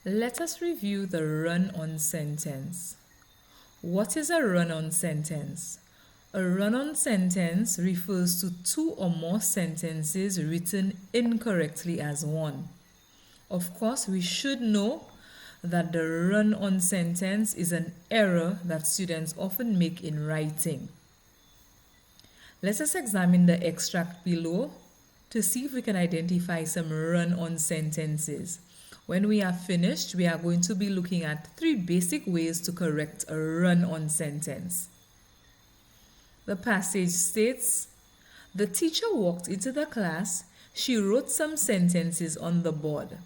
Let us review the run-on sentence. What is a run-on sentence? A run-on sentence refers to two or more sentences written incorrectly as one. Of course, we should know that the run-on sentence is an error that students often make in writing. Let us examine the extract below to see if we can identify some run-on sentences. When we are finished, we are going to be looking at 3 basic ways to correct a run-on sentence. The passage states, "The teacher walked into the class. She wrote some sentences on the board.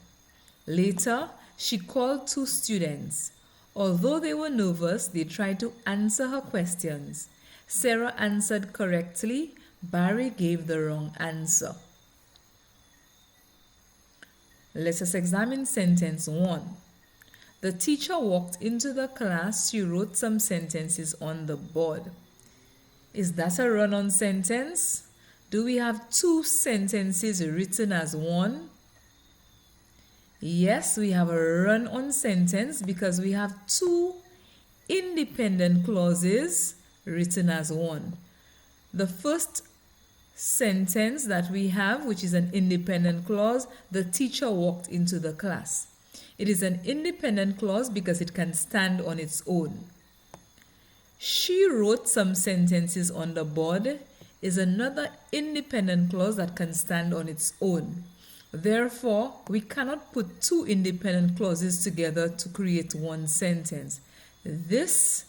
Later, she called 2 students. Although they were nervous, they tried to answer her questions. Sarah answered correctly. Barry gave the wrong answer." Let us examine sentence 1. The teacher walked into the class. She wrote some sentences on the board. Is that a run-on sentence? Do we have 2 sentences written as one? Yes, we have a run-on sentence because we have 2 independent clauses written as one. The first sentence that we have, which is an independent clause, the teacher walked into the class. It is an independent clause because it can stand on its own. She wrote some sentences on the board is another independent clause that can stand on its own. Therefore, we cannot put 2 independent clauses together to create one sentence. This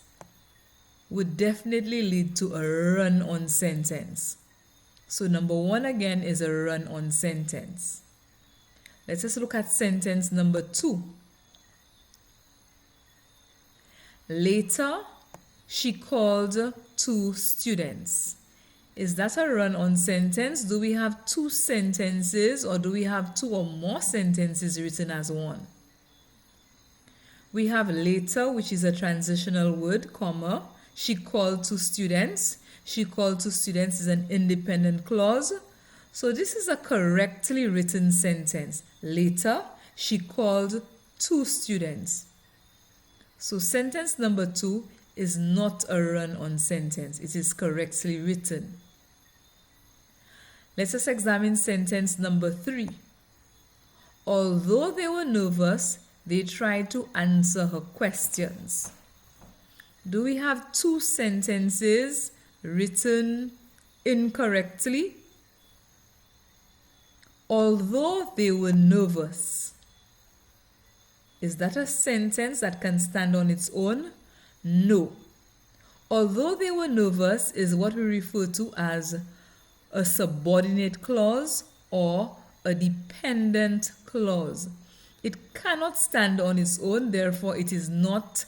would definitely lead to a run-on sentence. So number 1 again is a run-on sentence. Let us look at sentence number 2. Later, she called 2 students. Is that a run-on sentence? Do we have 2 sentences or do we have 2 or more sentences written as one? We have later, which is a transitional word, comma. She called 2 students. She called 2 students is an independent clause. So this is a correctly written sentence. Later, she called 2 students. So sentence number 2 is not a run-on sentence. It is correctly written. Let us examine sentence number 3. Although they were nervous, they tried to answer her questions. Do we have 2 sentences written incorrectly? Although they were nervous. Is that a sentence that can stand on its own? No. Although they were nervous is what we refer to as a subordinate clause or a dependent clause. It cannot stand on its own, therefore it is not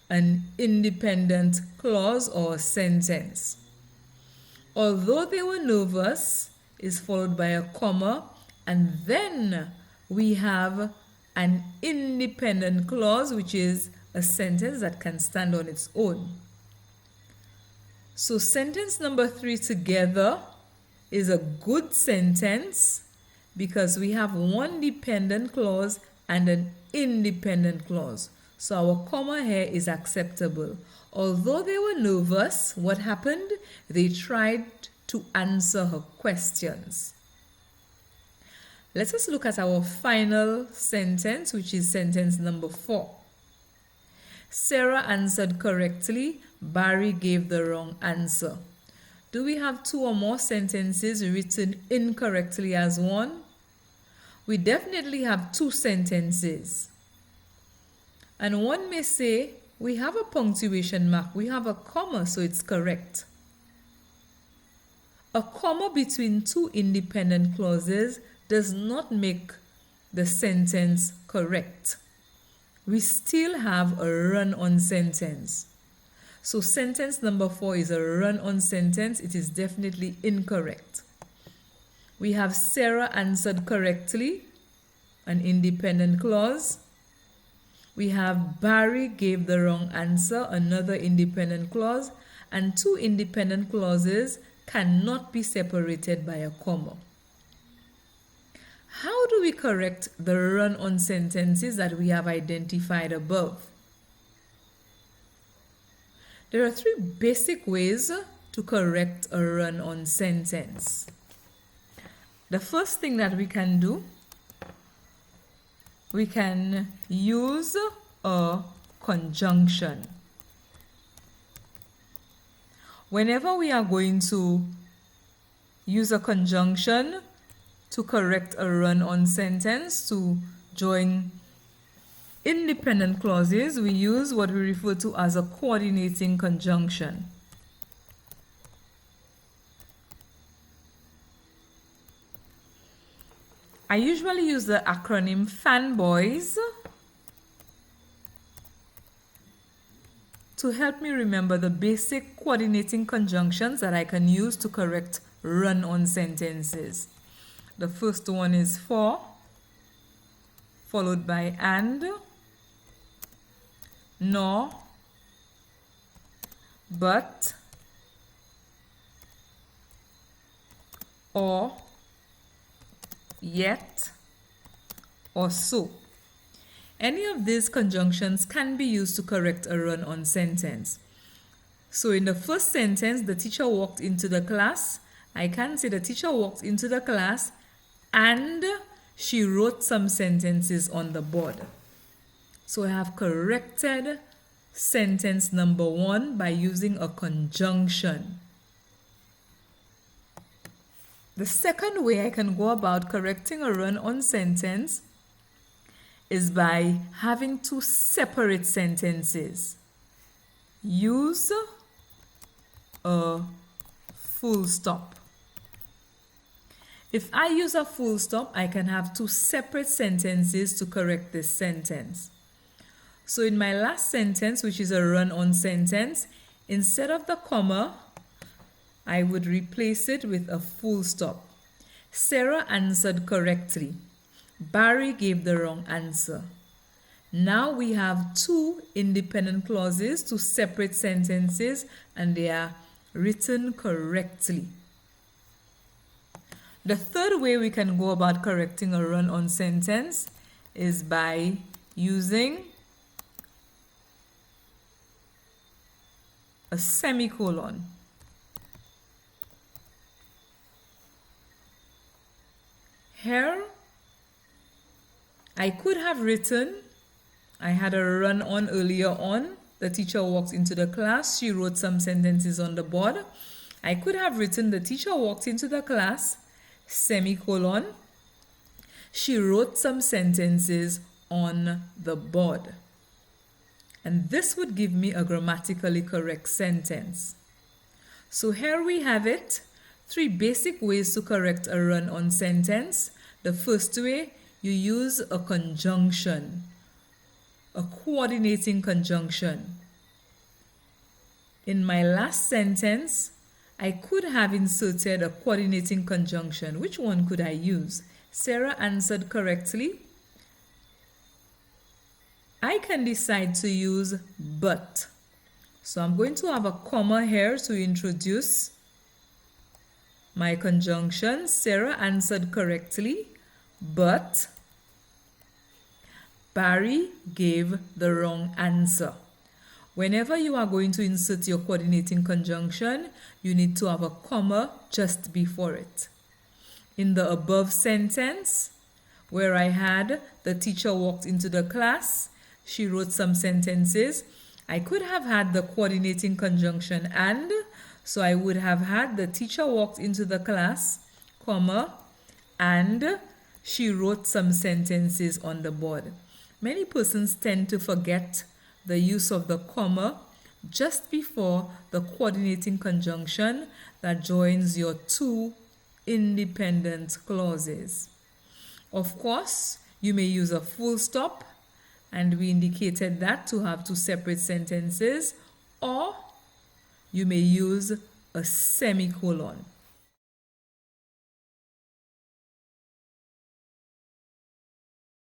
an independent clause or sentence. Although they were nervous is followed by a comma, and then we have an independent clause, which is a sentence that can stand on its own. So sentence number 3 together is a good sentence because we have one dependent clause and an independent clause. So our comma here is acceptable. Although they were nervous, what happened? They tried to answer her questions. Let us look at our final sentence, which is sentence number 4. Sarah answered correctly. Barry gave the wrong answer. Do we have 2 or more sentences written incorrectly as one? We definitely have 2 sentences. And one may say, we have a punctuation mark, we have a comma, so it's correct. A comma between 2 independent clauses does not make the sentence correct. We still have a run-on sentence. So sentence number 4 is a run-on sentence. It is definitely incorrect. We have Sarah answered correctly, an independent clause. We have Barry gave the wrong answer, another independent clause, and 2 independent clauses cannot be separated by a comma. How do we correct the run-on sentences that we have identified above? There are three basic ways to correct a run-on sentence. The first thing that we can do, we can use a conjunction. Whenever we are going to use a conjunction to correct a run-on sentence, to join independent clauses, we use what we refer to as a coordinating conjunction. I usually use the acronym FANBOYS to help me remember the basic coordinating conjunctions that I can use to correct run-on sentences. The first one is for, followed by and, nor, but, or, yet, or so. Any of these conjunctions can be used to correct a run-on sentence. So in the first sentence, the teacher walked into the class. I can say the teacher walked into the class and she wrote some sentences on the board. So I have corrected sentence number 1 by using a conjunction. The second way I can go about correcting a run-on sentence is by having two separate sentences. Use a full stop. If I use a full stop, I can have two separate sentences to correct this sentence. So in my last sentence, which is a run-on sentence, instead of the comma, I would replace it with a full stop. Sarah answered correctly. Barry gave the wrong answer. Now we have two independent clauses, two separate sentences, and they are written correctly. The third way we can go about correcting a run-on sentence is by using a semicolon. Here, I could have written, I had a run-on earlier on. The teacher walked into the class. She wrote some sentences on the board. I could have written, the teacher walked into the class, semicolon. She wrote some sentences on the board. And this would give me a grammatically correct sentence. So here we have it. Three basic ways to correct a run-on sentence. The first way, you use a conjunction, a coordinating conjunction. In my last sentence, I could have inserted a coordinating conjunction. Which one could I use? Sarah answered correctly. I can decide to use but. So I'm going to have a comma here to introduce my conjunction. Sarah answered correctly, but Barry gave the wrong answer. Whenever you are going to insert your coordinating conjunction, you need to have a comma just before it. In the above sentence, where I had the teacher walked into the class, she wrote some sentences, I could have had the coordinating conjunction and, so I would have had the teacher walked into the class, comma, and she wrote some sentences on the board. Many persons tend to forget the use of the comma just before the coordinating conjunction that joins your two independent clauses. Of course, you may use a full stop, and we indicated that to have two separate sentences, or you may use a semicolon.